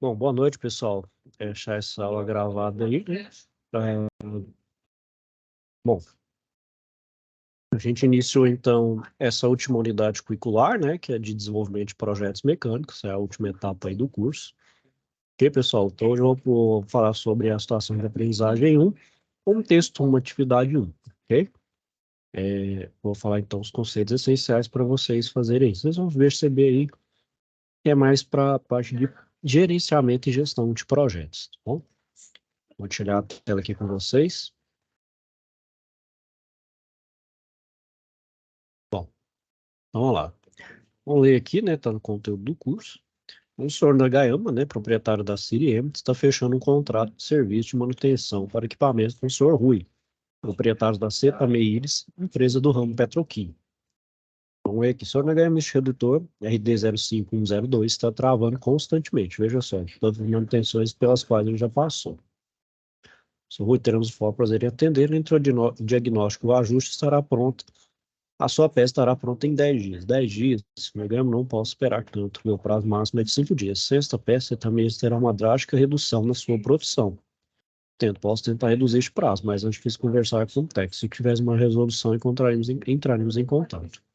Bom, boa noite, pessoal. Deixar essa aula gravada aí, né? Bom, a gente iniciou, então, essa última unidade curricular, né? Que é de desenvolvimento de projetos mecânicos, é a última etapa aí do curso. Ok, pessoal? Então, hoje eu vou falar sobre a situação de aprendizagem 1, contexto 1, atividade 1, ok? Vou falar, então, os conceitos essenciais para vocês fazerem isso. Vocês vão perceber aí que é mais para a parte de gerenciamento e gestão de projetos, tá bom? Vou tirar a tela aqui com vocês. Bom, então, vamos lá. Vamos ler aqui, né? Está no conteúdo do curso. O senhor Nagayama, né, proprietário da CIRIM, está fechando um contrato de serviço de manutenção para equipamentos com o senhor Rui, proprietário da Cetameiris, empresa do ramo petroquímico. Vamos ver aqui. O senhor Nagayama, este redutor RD05102 está travando constantemente. Veja só, todas as manutenções pelas quais ele já passou. O senhor Rui, teremos o for prazer em atender. Entre o diagnóstico e o ajuste estará pronto. A sua peça estará pronta em 10 dias. 10 dias, se me engano, não posso esperar tanto. Meu prazo máximo é de 5 dias. Sexta peça também terá uma drástica redução na sua produção. Posso tentar reduzir este prazo, mas antes preciso conversar com o técnico. Se tivermos uma resolução, entraremos em contato.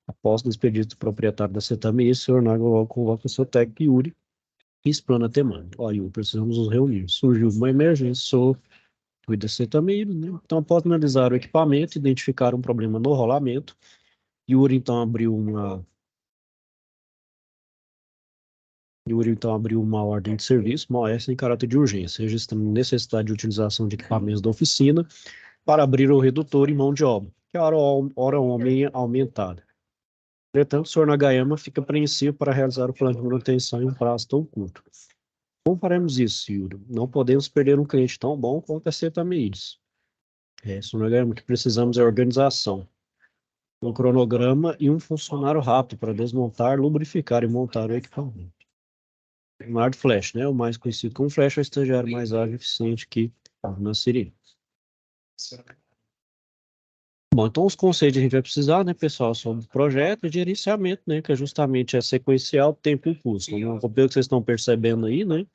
Após o despedido do proprietário da Setami, o senhor Nago convoca seu técnico Yuri e explana a demanda. Ó, Yuri, precisamos nos reunir. Surgiu uma emergência, sou cuida da Setami, né? Então, após analisar o equipamento, identificar um problema no rolamento, Yuri então abriu uma ordem de serviço, uma OS em caráter de urgência, registrando necessidade de utilização de equipamentos da oficina para abrir o redutor em mão de obra, que é a hora homem aumentada. Entretanto, o senhor Nagayama fica apreensivo para realizar o plano de manutenção em um prazo tão curto. Como faremos isso, Yuri? Não podemos perder um cliente tão bom quanto a Cetameides. Senhor Nagayama, o que precisamos é organização, um cronograma e um funcionário rápido para desmontar, lubrificar e montar o equipamento. O hard flash, né? O mais conhecido como flash, é o estagiário mais ágil e eficiente que na Siri. Bom, então os conceitos a gente vai precisar, né, pessoal, sobre projeto e gerenciamento, né, que é justamente sequencial, tempo e custo. Então, pelo que vocês estão percebendo aí, né,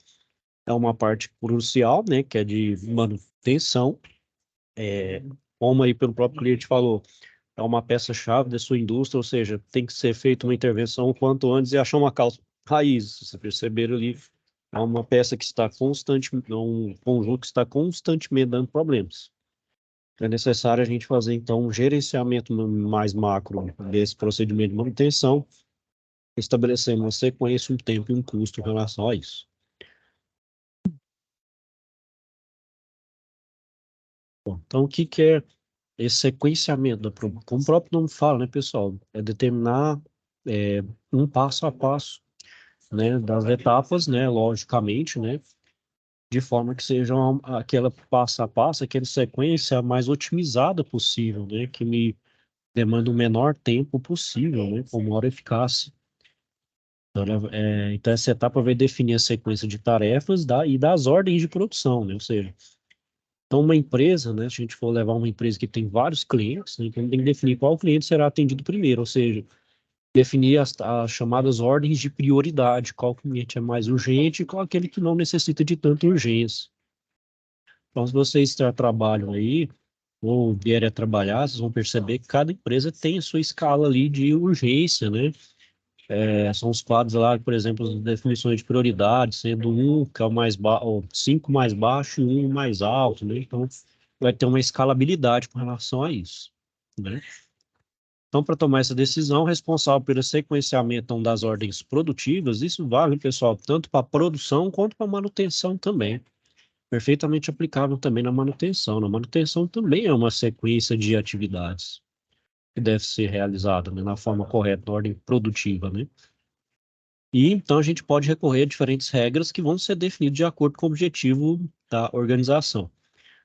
é uma parte crucial, né, que é de manutenção. Como aí pelo próprio cliente falou, é uma peça-chave da sua indústria, ou seja, tem que ser feita uma intervenção o quanto antes e achar uma causa raiz. Se você perceber ali, é uma peça que está constantemente, um conjunto que está constantemente dando problemas. É necessário a gente fazer, então, um gerenciamento mais macro desse procedimento de manutenção, estabelecendo uma sequência, um tempo e um custo em relação a isso. Bom, então, o que que é esse sequenciamento da problema? Como o próprio nome fala, né, pessoal? É determinar um passo a passo, né, das etapas, né, logicamente, né, de forma que seja aquela passo a passo, aquela sequência mais otimizada possível, né, que me demanda o menor tempo possível, né, com maior eficácia. Então, essa etapa vai definir a sequência de tarefas e das ordens de produção, né, ou seja, então uma empresa, né, se a gente for levar uma empresa que tem vários clientes, né, então tem que definir qual cliente será atendido primeiro, ou seja, definir as chamadas ordens de prioridade, qual cliente é mais urgente e qual aquele que não necessita de tanta urgência. Então, se vocês trabalham aí, ou vierem a trabalhar, vocês vão perceber que cada empresa tem a sua escala ali de urgência, né? São os quadros lá, por exemplo, as definições de prioridade, sendo um que é o mais baixo, cinco mais baixo e um mais alto, né? Então, vai ter uma escalabilidade com relação a isso, né? Então, para tomar essa decisão, responsável pelo sequenciamento então, das ordens produtivas, isso vale, pessoal, tanto para produção quanto para manutenção também. Perfeitamente aplicável também na manutenção. Na manutenção também é uma sequência de atividades que deve ser realizada, né, na forma correta, na ordem produtiva, né? E então a gente pode recorrer a diferentes regras que vão ser definidas de acordo com o objetivo da organização.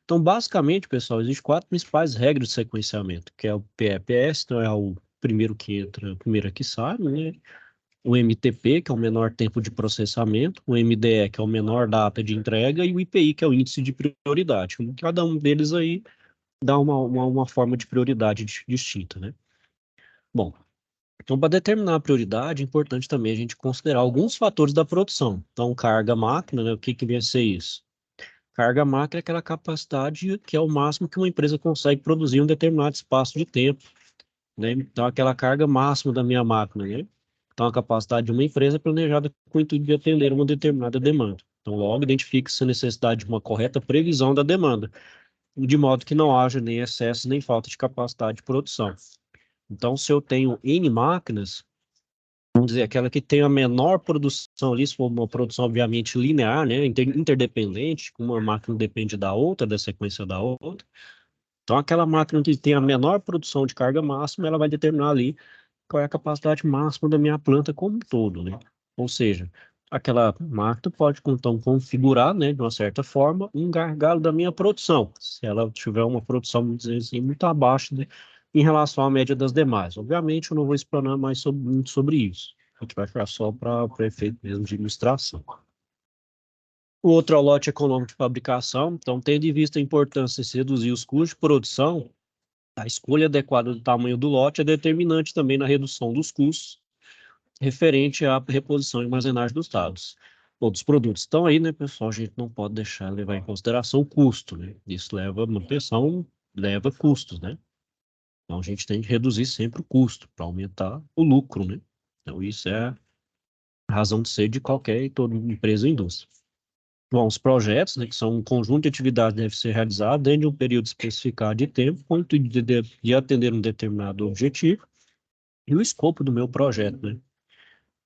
Então, basicamente, pessoal, existem quatro principais regras de sequenciamento, que é o PEPS, então é o primeiro que entra, o primeiro que sai, né? O MTP, que é o menor tempo de processamento, o MDE, que é o menor data de entrega, e o IPI, que é o índice de prioridade. Cada um deles aí dá uma forma de prioridade distinta, né? Bom, Então, para determinar a prioridade, é importante também a gente considerar alguns fatores da produção. Então, carga máquina, né? O que que vem a ser isso? Carga máquina é aquela capacidade que é o máximo que uma empresa consegue produzir em um determinado espaço de tempo, né? Então, aquela carga máxima da minha máquina, né? Então, a capacidade de uma empresa é planejada com o intuito de atender uma determinada demanda. Então, logo, identifica-se a necessidade de uma correta previsão da demanda, de modo que não haja nem excesso nem falta de capacidade de produção. Então, se eu tenho N máquinas, vamos dizer, aquela que tem a menor produção ali, se for uma produção obviamente linear, né, interdependente, uma máquina depende da outra, da sequência da outra. Então, aquela máquina que tem a menor produção de carga máxima, ela vai determinar ali qual é a capacidade máxima da minha planta como um todo, né? Ou seja, aquela máquina pode, então, configurar, né, de uma certa forma, um gargalo da minha produção, se ela tiver uma produção, vamos dizer assim, muito abaixo, né, em relação à média das demais. Obviamente, eu não vou explanar mais muito sobre isso. A gente vai ficar só para efeito mesmo de ilustração. O outro é o lote econômico de fabricação. Então, tendo em vista a importância de se reduzir os custos de produção, a escolha adequada do tamanho do lote é determinante também na redução dos custos referente à reposição e armazenagem dos dados ou dos produtos. Então aí, né, pessoal, a gente não pode deixar levar em consideração o custo, né? Isso leva manutenção, leva custos, né? Então a gente tem que reduzir sempre o custo para aumentar o lucro, né? Então isso é a razão de ser de qualquer e toda empresa ou indústria. Bom, os projetos, né, que são um conjunto de atividades que deve ser realizado dentro de um período especificado de tempo, com o intuito de atender um determinado objetivo e o escopo do meu projeto, né?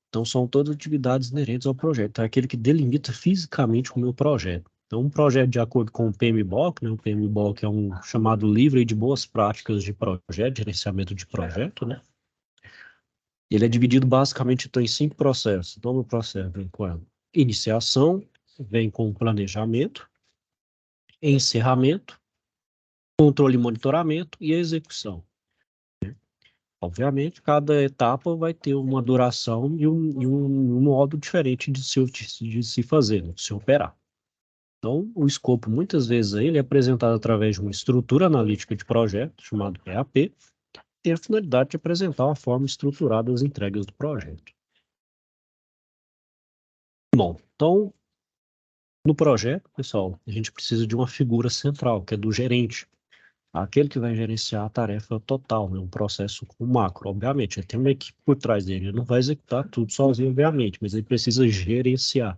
Então, são todas atividades inerentes ao projeto. É aquele que delimita fisicamente o meu projeto. Então, um projeto de acordo com o PMBOK, né? O PMBOK é um chamado livro aí de boas práticas de projeto, gerenciamento de projeto, né? Ele é dividido basicamente então, em 5 processos. Então, o processo vem com a iniciação, vem com o planejamento, encerramento, controle e monitoramento e a execução. Obviamente, cada etapa vai ter uma duração e um modo diferente de se fazer, né, de se operar. Então, o escopo, muitas vezes, aí, ele é apresentado através de uma estrutura analítica de projeto, chamado EAP, tem a finalidade de apresentar uma forma estruturada das entregas do projeto. Bom, então, no projeto, pessoal, a gente precisa de uma figura central, que é do gerente, aquele que vai gerenciar a tarefa total, né, um processo com macro, obviamente. Ele tem uma equipe por trás dele, ele não vai executar tudo sozinho, obviamente, mas ele precisa gerenciar.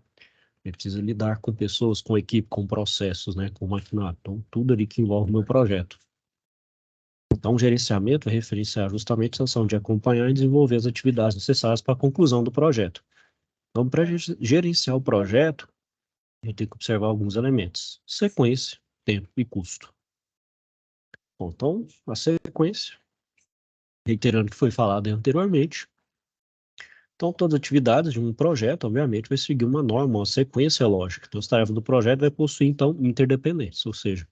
Ele precisa lidar com pessoas, com equipe, com processos, né, com maquinário. Então, tudo ali que envolve o meu projeto. Então, o gerenciamento é referenciar justamente a ação de acompanhar e desenvolver as atividades necessárias para a conclusão do projeto. Então, para gerenciar o projeto, a gente tem que observar alguns elementos: sequência, tempo e custo. Bom, então, a sequência, reiterando o que foi falado anteriormente, então todas as atividades de um projeto, obviamente, vai seguir uma norma, uma sequência lógica. Então, as tarefas do projeto vai possuir, então, interdependência, ou seja,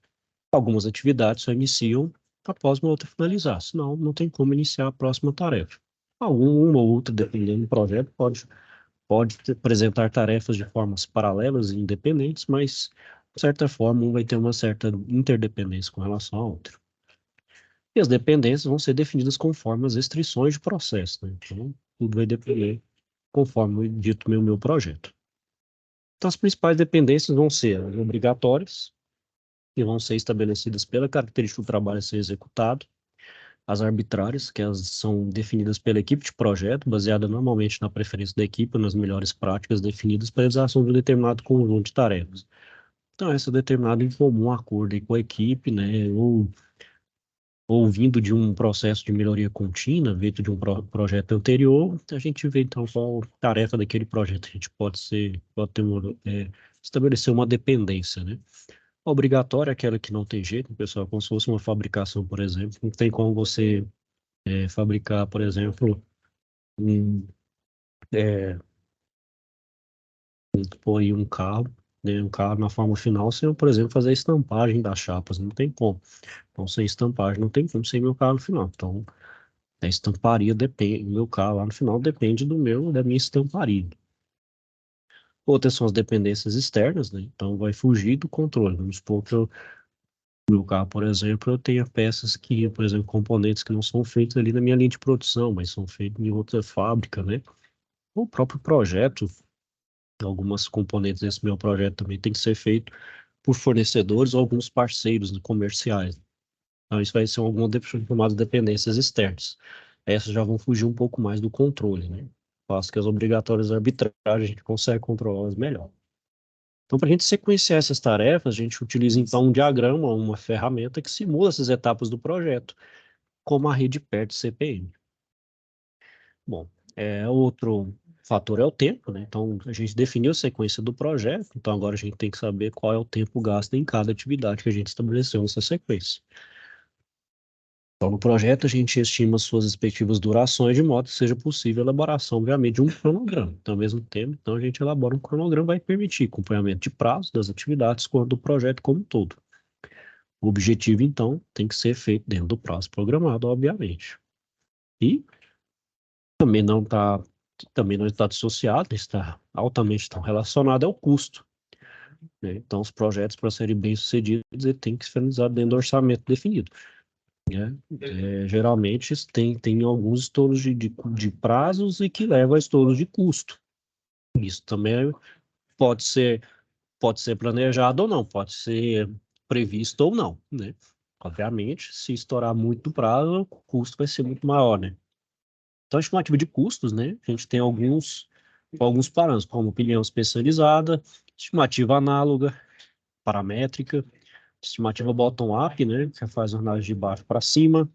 algumas atividades só iniciam após uma outra finalizar, senão não tem como iniciar a próxima tarefa. Uma ou outra, dependendo do projeto, pode apresentar tarefas de formas paralelas e independentes, mas, de certa forma, um vai ter uma certa interdependência com relação ao outro. E as dependências vão ser definidas conforme as restrições de processo, né? Então, tudo vai depender conforme dito meu projeto. Então, as principais dependências vão ser as obrigatórias, que vão ser estabelecidas pela característica do trabalho a ser executado, as arbitrárias, que elas são definidas pela equipe de projeto, baseada normalmente na preferência da equipe, nas melhores práticas definidas para a realização de um determinado conjunto de tarefas. Então, essa é determinada em comum acordo aí com a equipe, né, ou vindo de um processo de melhoria contínua, vindo de um projeto anterior, a gente vê então qual tarefa daquele projeto a gente pode ter estabelecer uma dependência, né? Obrigatória é aquela que não tem jeito, pessoal, como se fosse uma fabricação, por exemplo. Não tem como você fabricar, por exemplo, um, é, pôr aí um carro, né, um carro na forma final, sem, eu, por exemplo, fazer a estampagem das chapas, não tem como. Então, sem estampagem, não tem como ser meu carro no final. Então, a estamparia depende, o meu carro lá no final depende da minha estamparia. Outras são as dependências externas, né? Então, vai fugir do controle. Vamos supor que No meu carro, por exemplo, eu tenho peças que, por exemplo, componentes que não são feitos ali na minha linha de produção, mas são feitos em outra fábrica, né? O próprio projeto, algumas componentes desse meu projeto também tem que ser feito por fornecedores ou alguns parceiros, né, comerciais. Então, isso vai ser alguma chamadas dependências externas. Essas já vão fugir um pouco mais do controle, né? Faço que as obrigatórias arbitrárias a gente consegue controlá-las melhor. Então, para a gente sequenciar essas tarefas, a gente utiliza então um diagrama, uma ferramenta que simula essas etapas do projeto, como a rede PERT CPM. Bom, outro fator é o tempo, né? Então, a gente definiu a sequência do projeto, então agora a gente tem que saber qual é o tempo gasto em cada atividade que a gente estabeleceu nessa sequência. Então, no projeto, a gente estima suas respectivas durações, de modo que seja possível a elaboração, obviamente, de um cronograma. Então, ao mesmo tempo, então, a gente elabora um cronograma que vai permitir acompanhamento de prazo das atividades quanto do projeto como um todo. O objetivo, então, tem que ser feito dentro do prazo programado, obviamente. E também não está dissociado, está altamente tão relacionado ao custo, né? Então, os projetos, para serem bem-sucedidos, ele tem que ser finalizado dentro do orçamento definido, né? Geralmente tem alguns estouros de prazos e que levam a estouros de custo. Isso também pode ser, pode ser planejado ou não, pode ser previsto ou não, né? Obviamente, se estourar muito o prazo, o custo vai ser muito maior, né? Então, a estimativa de custos, né? A gente tem alguns parâmetros, como opinião especializada, estimativa análoga, paramétrica, estimativa bottom-up, né? Que faz análise de baixo para cima,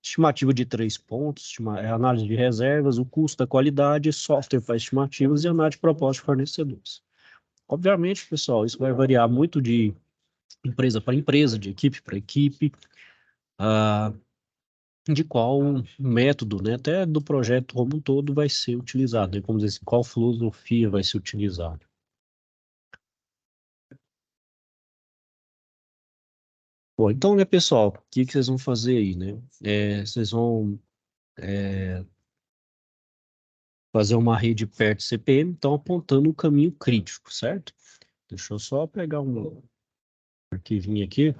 estimativa de 3 pontos, análise de reservas, o custo da qualidade, software para estimativas e análise de propósito de fornecedores. Obviamente, pessoal, isso vai variar muito de empresa para empresa, de equipe para equipe, ah, de qual método, né, até do projeto como um todo vai ser utilizado, né, como dizer assim, qual filosofia vai ser utilizada. Bom, então, né, pessoal, o que vocês vão fazer aí, né? Vocês vão fazer uma rede perto do CPM, então apontando o caminho crítico, certo? Deixa eu só pegar um arquivinho aqui,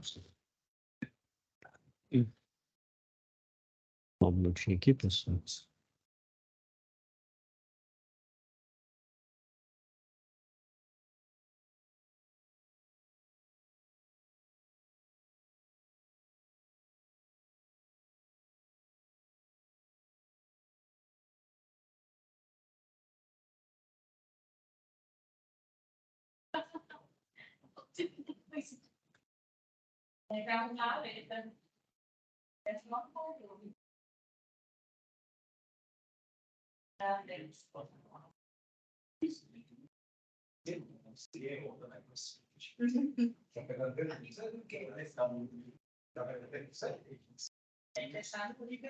um minutinho aqui, pessoal.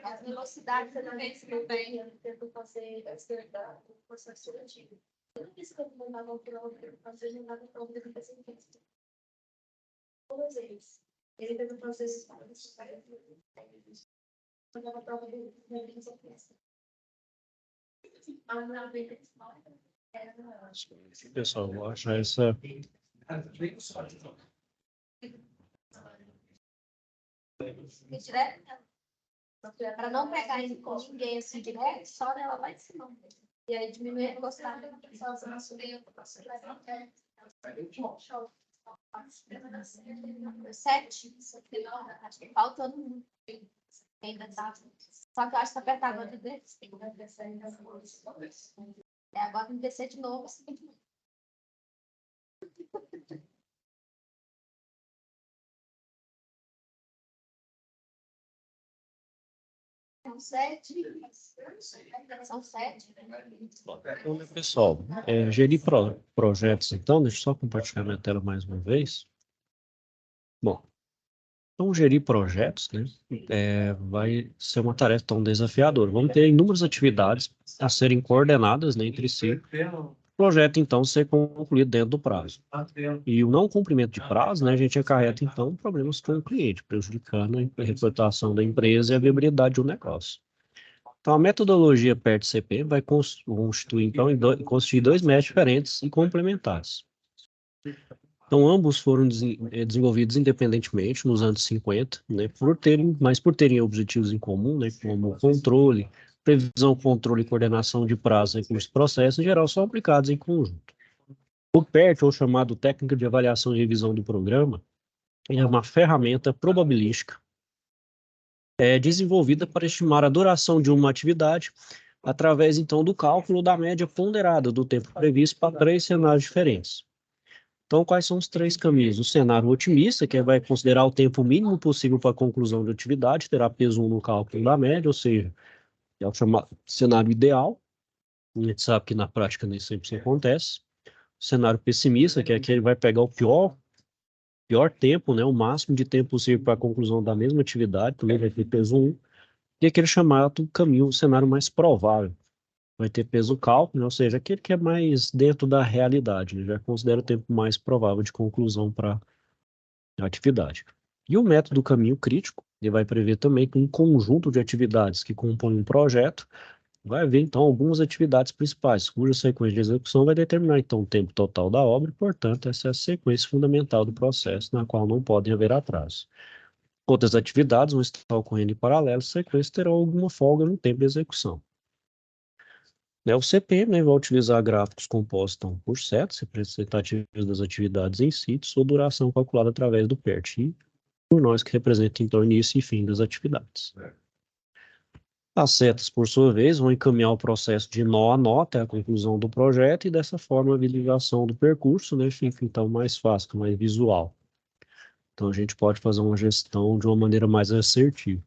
As velocidades também se bem, eu tento fazer o processo seletivo. Toda vez que eu mandava o prova, eu fazia mandava o prova de representante. Todas eles. Ele teve um processo de mandava a prova de representante. Pessoal, eu acho essa. Para não pegar com ninguém assim direto, só nela lá em cima. E aí diminui a velocidade da pessoa subir o processo. Sete, acho que faltando muito. Ainda tá. Só que eu acho que tá apertado de descer. Agora tem que descer de novo. São sete. São sete. Então, né, pessoal, gerir projetos, então, deixa eu só compartilhar minha tela mais uma vez. Bom, então, gerir projetos, né, vai ser uma tarefa tão desafiadora. Vamos ter inúmeras atividades a serem coordenadas, né, entre si. O projeto, então, ser concluído dentro do prazo. E o não cumprimento de prazo, né, a gente acarreta, então, problemas com o cliente, prejudicando a reputação da empresa e a viabilidade do negócio. Então, a metodologia PERT-CP vai constituir, então, constituir dois métodos diferentes e complementares. Então, ambos foram desenvolvidos independentemente nos anos 50, né, por terem objetivos em comum, né, como controle, previsão, controle e coordenação de prazo, recursos e processos, em geral, são aplicados em conjunto. O PERT, ou chamado Técnica de Avaliação e Revisão do Programa, é uma ferramenta probabilística desenvolvida para estimar a duração de uma atividade através, então, do cálculo da média ponderada do tempo previsto para três cenários diferentes. Então, quais são os três caminhos? O cenário otimista, que vai considerar o tempo mínimo possível para a conclusão de atividade, terá peso 1 no cálculo da média, ou seja, é o chamado cenário ideal. A gente sabe que na prática nem sempre isso acontece. O cenário pessimista, que é aquele que vai pegar o pior tempo, né, o máximo de tempo possível para a conclusão da mesma atividade, também vai ter peso 1. E aquele chamado caminho, o cenário mais provável, vai ter peso cálculo, né, ou seja, aquele que é mais dentro da realidade, né, já considera o tempo mais provável de conclusão para a atividade. E o método caminho crítico, ele vai prever também que um conjunto de atividades que compõem um projeto vai haver, então, algumas atividades principais, cuja sequência de execução vai determinar, então, o tempo total da obra e, portanto, essa é a sequência fundamental do processo, na qual não podem haver atrasos. Outras atividades vão estar ocorrendo em paralelo, sequência terão alguma folga no tempo de execução. O CPM, né, vai utilizar gráficos compostos então, por setas representativas das atividades em si, sua duração calculada através do PERT, e por nós que representa então início e fim das atividades. As setas, por sua vez, vão encaminhar o processo de nó a nó até a conclusão do projeto e dessa forma a visualização do percurso, né, fica então mais fácil, mais visual. Então a gente pode fazer uma gestão de uma maneira mais assertiva.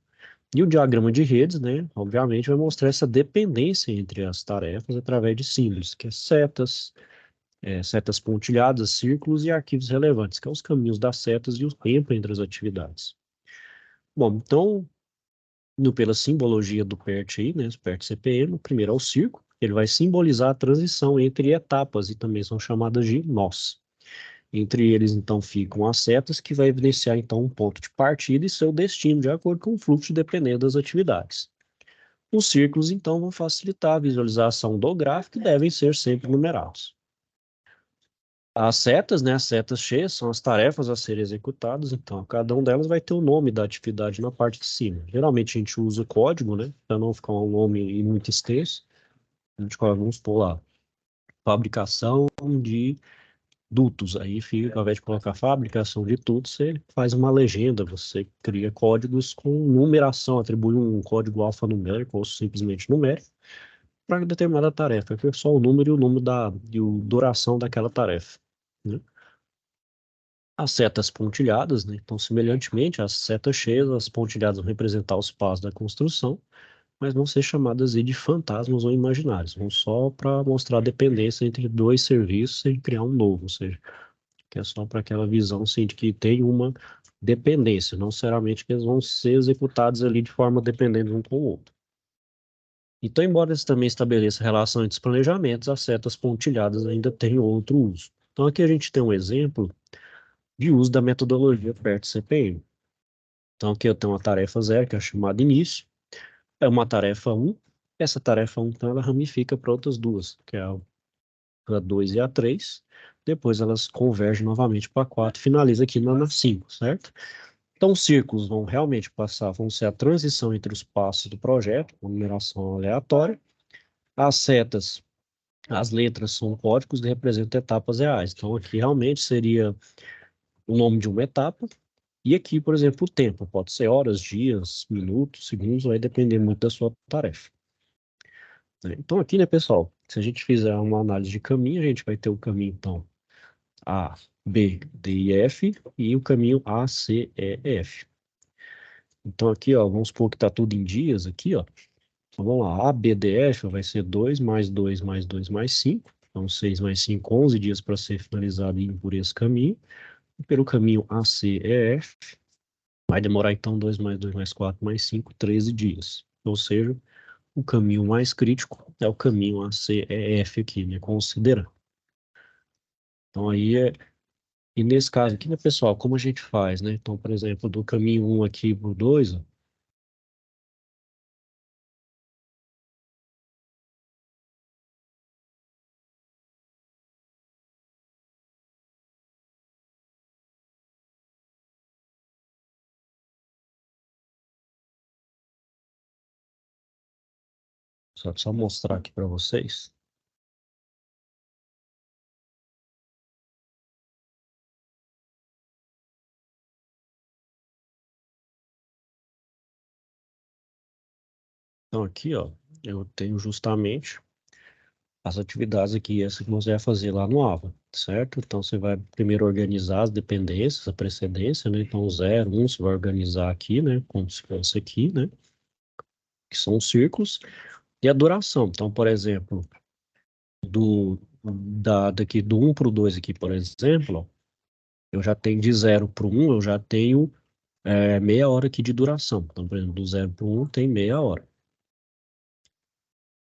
E o diagrama de redes, né, obviamente vai mostrar essa dependência entre as tarefas através de símbolos, que é setas, setas pontilhadas, círculos e arquivos relevantes, que são os caminhos das setas e o tempo entre as atividades. Bom, então, indo pela simbologia do PERT aí, né, o PERT CPM, o primeiro é o círculo, ele vai simbolizar a transição entre etapas e também são chamadas de nós. Entre eles, então, ficam as setas, que vai evidenciar, então, um ponto de partida e seu destino, de acordo com o fluxo dependendo das atividades. Os círculos, então, vão facilitar a visualização do gráfico e devem ser sempre numerados. As setas, né, as setas cheias, são as tarefas a serem executadas, então cada uma delas vai ter o nome da atividade na parte de cima. Geralmente a gente usa o código, né, para não ficar um nome muito extenso. A gente coloca, vamos supor lá, fabricação de dutos. Aí fica, ao invés de colocar fabricação de dutos, você faz uma legenda, você cria códigos com numeração, atribui um código alfanumérico ou simplesmente numérico para determinada tarefa. Aqui é só o número e o número e a duração daquela tarefa, né? As setas pontilhadas, né? Então, semelhantemente, as setas cheias, as pontilhadas vão representar os passos da construção, mas vão ser chamadas de fantasmas ou imaginários. Vão só para mostrar a dependência entre dois serviços e criar um novo, ou seja, que é só para aquela visão assim, de que tem uma dependência, não necessariamente que eles vão ser executados ali de forma dependente um com o outro. Então, embora eles também estabeleçam relação entre os planejamentos, as setas pontilhadas ainda têm outro uso. Então, aqui a gente tem um exemplo de uso da metodologia PERT-CPM. Então, aqui eu tenho uma tarefa 0, que é chamada início, é uma tarefa 1, essa tarefa 1, então, ela ramifica para outras duas, que é a 2 e a 3, depois elas convergem novamente para a 4, finaliza aqui na 5, certo? Então, os círculos vão realmente vão ser a transição entre os passos do projeto, com numeração aleatória. As setas, as letras são códigos que representam etapas reais. Então, aqui realmente seria o nome de uma etapa. E aqui, por exemplo, o tempo. Pode ser horas, dias, minutos, segundos, vai depender muito da sua tarefa, né? Então, aqui, né, pessoal, se a gente fizer uma análise de caminho, a gente vai ter o caminho, então, A, B, D e F, e o caminho A, C, E, F. Então, aqui, ó, vamos supor que está tudo em dias aqui, ó. Então, vamos lá, A, B, D, F vai ser 2 mais 2 mais 2 mais 5. Então, 6 mais 5, 11 dias para ser finalizado por esse caminho. E pelo caminho A, C, E, F, vai demorar, então, 2 mais 2 mais 4 mais 5, 13 dias. Ou seja, o caminho mais crítico é o caminho A, C, E, F aqui, né, considerando. Então, e nesse caso aqui, né, pessoal, como a gente faz, né? Então, por exemplo, do caminho 1 aqui para o 2, ó, Só mostrar aqui para vocês. Então aqui, ó, eu tenho justamente as atividades aqui, essa que você vai fazer lá no AVA, certo? Então você vai primeiro organizar as dependências, a precedência, né? Então 0, 1, você vai organizar aqui, né? Como se fosse aqui, né? Que são os círculos. E a duração. Então, por exemplo, daqui do 1 para o 2 aqui, por exemplo, ó, eu já tenho de 0 para o 1, eu já tenho meia hora aqui de duração. Então, por exemplo, do 0 para o 1 tem meia hora.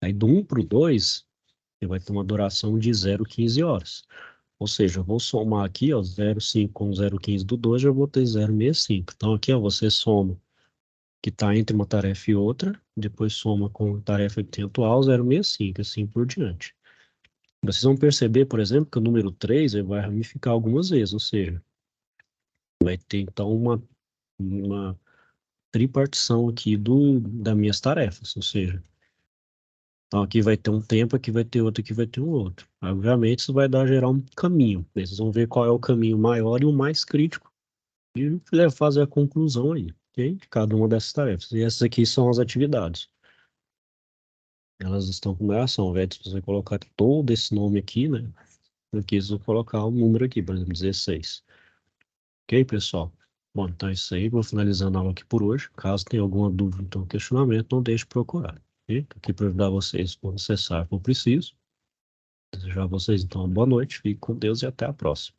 Aí do 1 para o 2, você vai ter uma duração de 0,15 horas. Ou seja, eu vou somar aqui, ó, 0,5 com 0,15 do 2, eu vou ter 0,65. Então aqui, ó, você soma que está entre uma tarefa e outra, depois soma com a tarefa que tem atual, 0,65, assim por diante. Vocês vão perceber, por exemplo, que o número 3 ele vai ramificar algumas vezes, ou seja, vai ter então uma tripartição aqui das minhas tarefas, ou seja, então aqui vai ter um tempo, aqui vai ter outro, aqui vai ter um outro. Obviamente isso vai gerar um caminho, né? Vocês vão ver qual é o caminho maior e o mais crítico e fazer a conclusão aí, ok? De cada uma dessas tarefas. E essas aqui são as atividades. Elas estão com numeração, ao invés de você colocar todo esse nome aqui, né? Eu quis colocar o número aqui, por exemplo, 16. Ok, pessoal? Bom, então é isso aí. Vou finalizando a aula aqui por hoje. Caso tenha alguma dúvida ou questionamento, não deixe de procurar. Ok? Tô aqui para ajudar vocês quando necessário, for preciso. Desejar a vocês, então, uma boa noite. Fique com Deus e até a próxima.